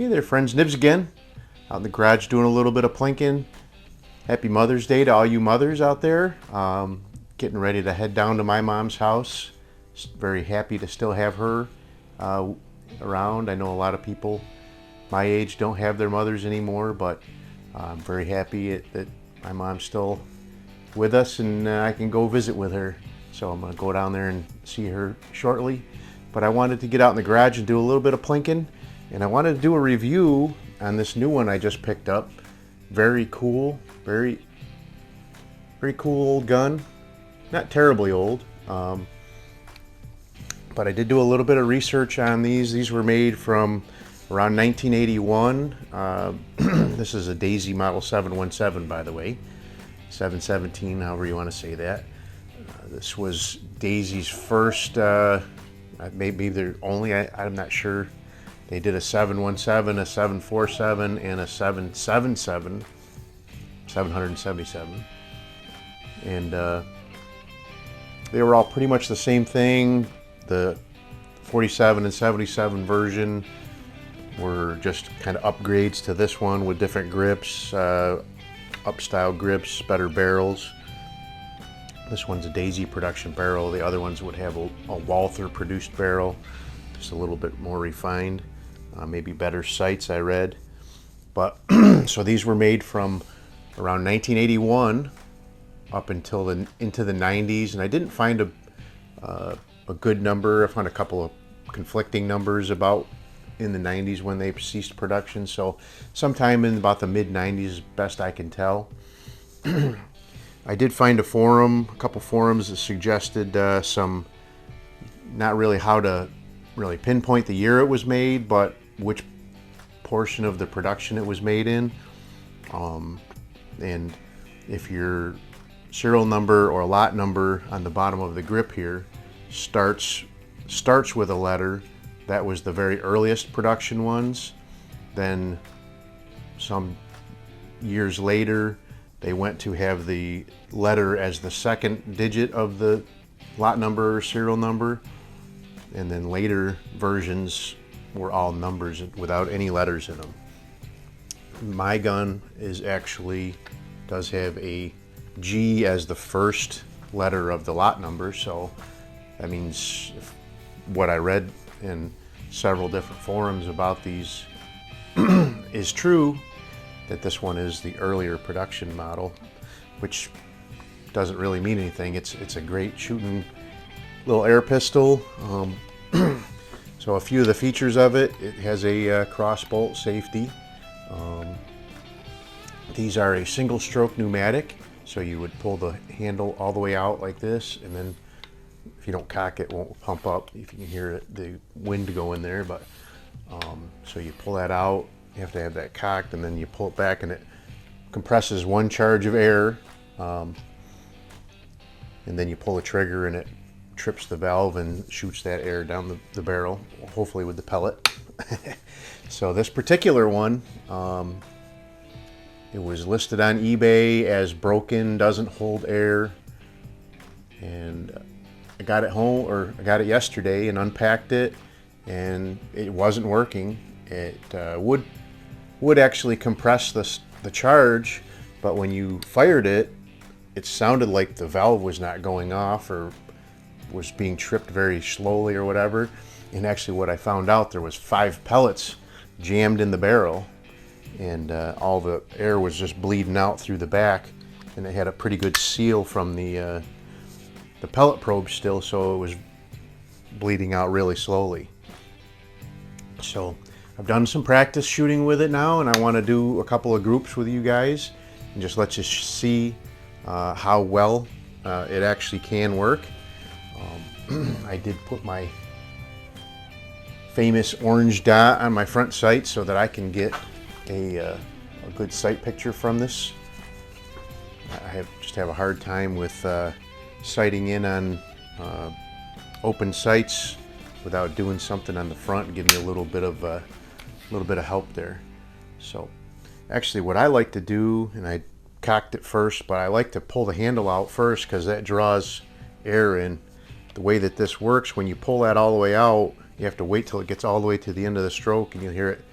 Hey there friends, Nibs again, out in the garage doing a little bit of plinking. Happy Mother's Day to all you mothers out there. Getting ready to head down to my mom's house. Very happy to still have her around. I know a lot of people my age don't have their mothers anymore, but I'm very happy that my mom's still with us and I can go visit with her. So I'm going to go down there and see her shortly. But I wanted to get out in the garage and do a little bit of plinking. And I wanted to do a review on this new one I just picked up. Very cool, very cool old gun. Not terribly old, but I did do a little bit of research on these. These were made from around 1981. This is a Daisy Model 717, by the way. 717, however you want to say that. This was Daisy's first, maybe their only, I'm not sure. They did a 717, a 747, and a 777, 777. And they were all pretty much the same thing. The 47 and 77 version were just kind of upgrades to this one with different grips, up-style grips, better barrels. This one's a Daisy production barrel. The other ones would have a Walther produced barrel, just a little bit more refined. Maybe better sights, I read. But so these were made from around 1981 up until into the 90s, and I didn't find a good number. I found a couple of conflicting numbers about in the 90s when they ceased production. So sometime in about the mid 90s, best I can tell. I did find a couple forums that suggested some, not really how to really pinpoint the year it was made, but which portion of the production it was made in. And if your serial number or lot number on the bottom of the grip here starts with a letter, that was the very earliest production ones. Then some years later, they went to have the letter as the second digit of the lot number or serial number. And then later versions were all numbers without any letters in them. My gun does have a G as the first letter of the lot number, so that means what I read in several different forums about these is true, that this one is the earlier production model, which doesn't really mean anything. It's a great shooting little air pistol. So a few of the features of it has a cross bolt safety. These are a single stroke pneumatic, so you would pull the handle all the way out like this, and then if you don't cock it, won't pump up. If you can hear the wind go in there, but so you pull that out, you have to have that cocked, and then you pull it back and it compresses one charge of air, and then you pull the trigger and it trips the valve and shoots that air down the barrel, hopefully with the pellet. So this particular one, it was listed on eBay as broken, doesn't hold air, and I got it home, or I got it yesterday and unpacked it, and it wasn't working. It would actually compress the charge, but when you fired it, it sounded like the valve was not going off or was being tripped very slowly or whatever. And actually what I found out, there was 5 pellets jammed in the barrel, and all the air was just bleeding out through the back, and it had a pretty good seal from the pellet probe still, so it was bleeding out really slowly. So I've done some practice shooting with it now, and I want to do a couple of groups with you guys and just let you see how well it actually can work. I did put my famous orange dot on my front sight so that I can get a good sight picture from this. I just have a hard time with sighting in on open sights without doing something on the front and giving me a little bit of help there. So actually what I like to do, and I cocked it first, but I like to pull the handle out first because that draws air in. The way that this works, when you pull that all the way out, you have to wait till it gets all the way to the end of the stroke, and you'll hear it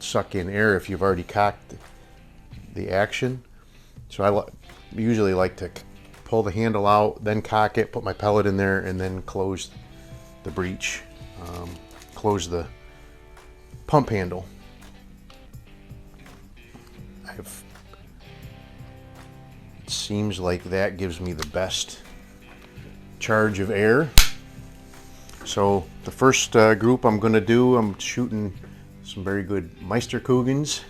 suck in air if you've already cocked the action. So I usually like to pull the handle out, then cock it, put my pellet in there, and then close the breech, close the pump handle. It seems like that gives me the best charge of air. So the first group I'm going to do, I'm shooting some very good Meisterkugels,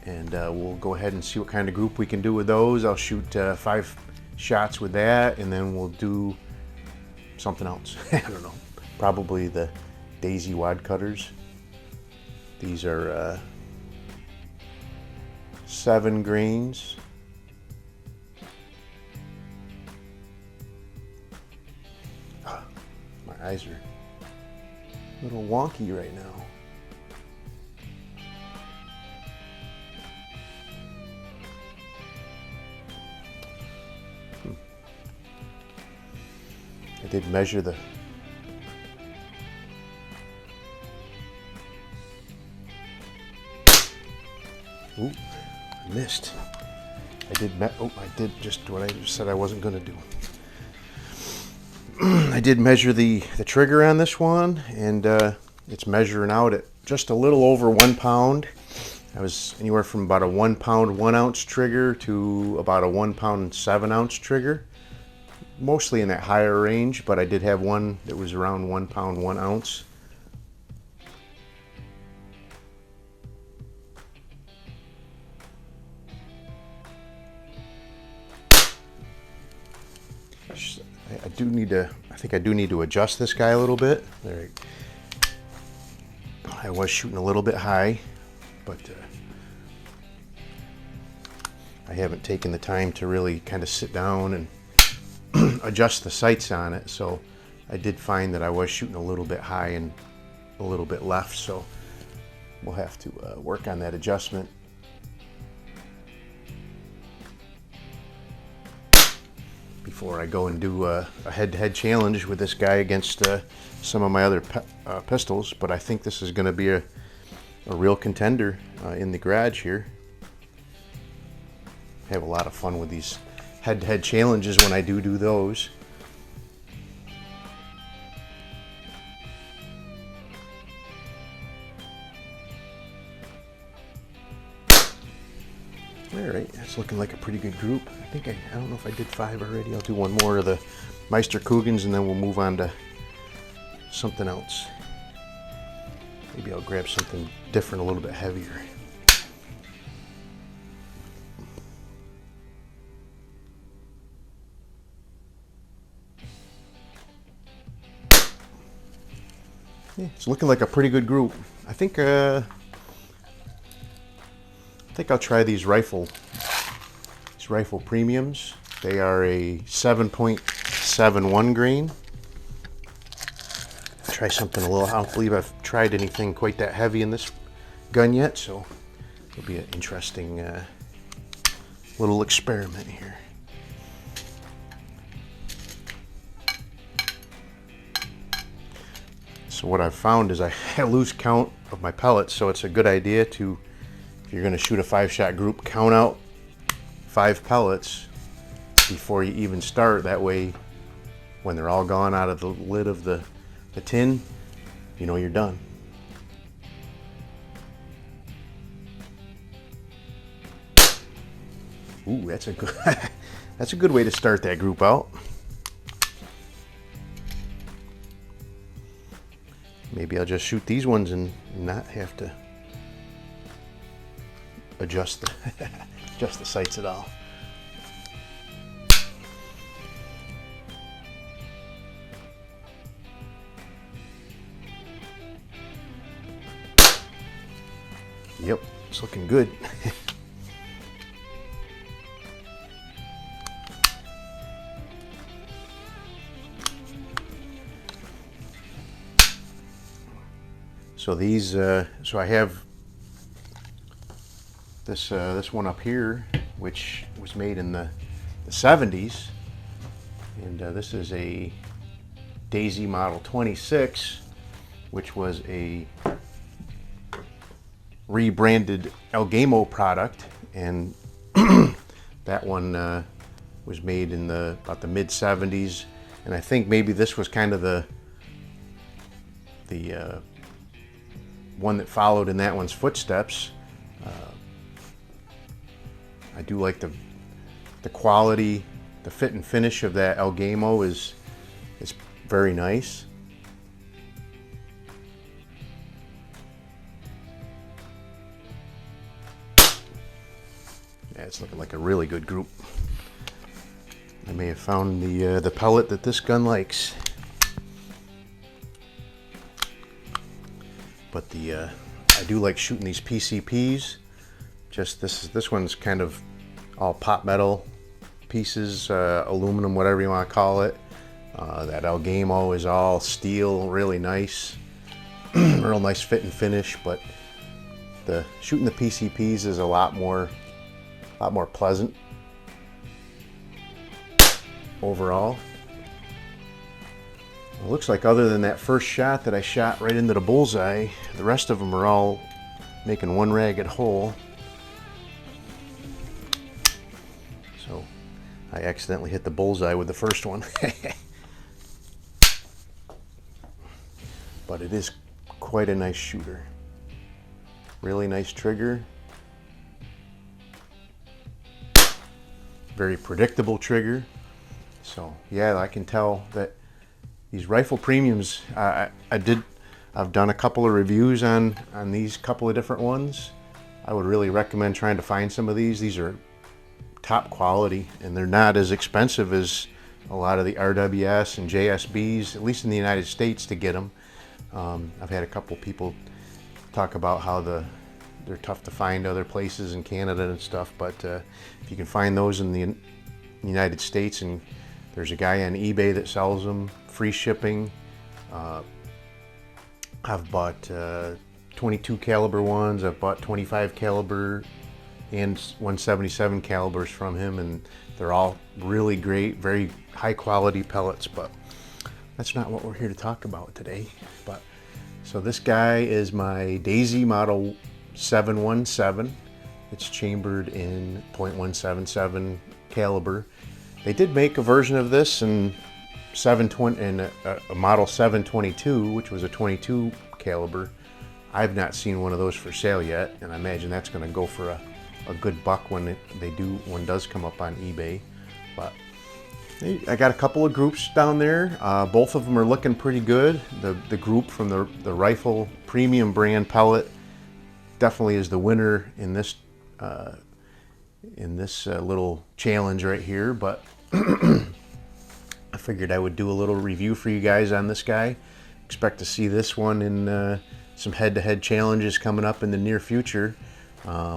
and we'll go ahead and see what kind of group we can do with those. I'll shoot 5 shots with that, and then we'll do something else. I don't know, probably the Daisy wad cutters. These are 7 grains. My eyes are a little wonky right now. I did measure the ooh, I missed. I did just what I just said I wasn't going to do. I did measure the trigger on this one, and it's measuring out at just a little over 1 pound. I was anywhere from about a 1 pound 1 ounce trigger to about a 1 pound 7 ounce trigger. Mostly in that higher range, but I did have one that was around 1 pound 1 ounce. I think I do need to adjust this guy a little bit. There, I was shooting a little bit high, but I haven't taken the time to really kind of sit down and adjust the sights on it. So I did find that I was shooting a little bit high and a little bit left. So we'll have to work on that adjustment. Before I go and do a head-to-head challenge with this guy against some of my other pistols, but I think this is going to be a real contender in the garage here. I have a lot of fun with these head-to-head challenges when I do those. Alright, that's looking like a pretty good group. I don't know if I did 5 already. I'll do one more of the Meisterkugels and then we'll move on to something else. Maybe I'll grab something different, a little bit heavier. Yeah, it's looking like a pretty good group. I think I'll try these rifle premiums. They are a 7.71 grain. Try something a little. I don't believe I've tried anything quite that heavy in this gun yet, so it'll be an interesting little experiment here. So what I've found is I lose count of my pellets, so it's a good idea to, if you're going to shoot a 5-shot group, count out 5 pellets before you even start. That way, when they're all gone out of the lid of the tin, you know you're done. Ooh, that's a good that's a good way to start that group out. Maybe I'll just shoot these ones and not have to adjust the sights at all. Yep, it's looking good. So these, so I have this one up here, which was made in the 70s, and this is a Daisy model 26, which was a rebranded Gamo product, and that one was made in about the mid 70s, and I think maybe this was kind of the one that followed in that one's footsteps. I do like the quality, the fit and finish of that Gamo is very nice. Yeah, it's looking like a really good group. I may have found the pellet that this gun likes. But I do like shooting these PCPs. Just this one's kind of all pot metal pieces, aluminum, whatever you want to call it. That Gamo is all steel, really nice, real nice fit and finish. But shooting the PCPs is a lot more pleasant overall. It looks like other than that first shot that I shot right into the bullseye, the rest of them are all making one ragged hole. So I accidentally hit the bullseye with the first one. But it is quite a nice shooter. Really nice trigger. Very predictable trigger. So yeah, I can tell that these rifle premiums, I've done a couple of reviews on these couple of different ones. I would really recommend trying to find some of these. These are top quality, and they're not as expensive as a lot of the RWS and JSBs, at least in the United States, to get them. I've had a couple people talk about how they're tough to find other places in Canada and stuff, but if you can find those in the United States, and there's a guy on eBay that sells them, free shipping. I've bought 22 caliber ones, I've bought 25 caliber and 177 calibers from him, and they're all really great, very high quality pellets. But that's not what we're here to talk about today. But so this guy is my Daisy model 717. It's chambered in .177 caliber. They did make a version of this in a model 722, which was a 22 caliber. I've not seen one of those for sale yet, and I imagine that's going to go for a good buck when one does come up on eBay. But I got a couple of groups down there. Both of them are looking pretty good. The group from the Rifle Premium brand pellet definitely is the winner in this little challenge right here. But I figured I would do a little review for you guys on this guy. Expect to see this one in some head-to-head challenges coming up in the near future.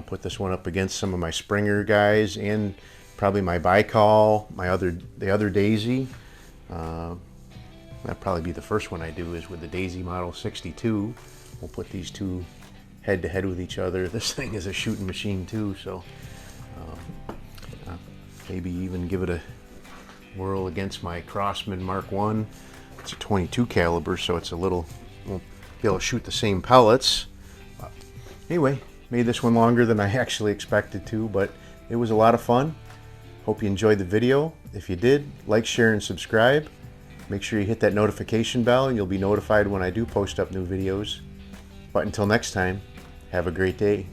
Put this one up against some of my Springer guys and probably my Baikal, the other Daisy. That'll probably be the first one I do, is with the Daisy model 62. We'll put these two head-to-head with each other. This thing is a shooting machine too, so maybe even give it a whirl against my Crosman Mark 1. It's a 22 caliber, so it's won't be able to shoot the same pellets. Anyway, made this one longer than I actually expected to, but it was a lot of fun. Hope you enjoyed the video. If you did, like, share, and subscribe. Make sure you hit that notification bell and you'll be notified when I do post up new videos. But until next time, have a great day.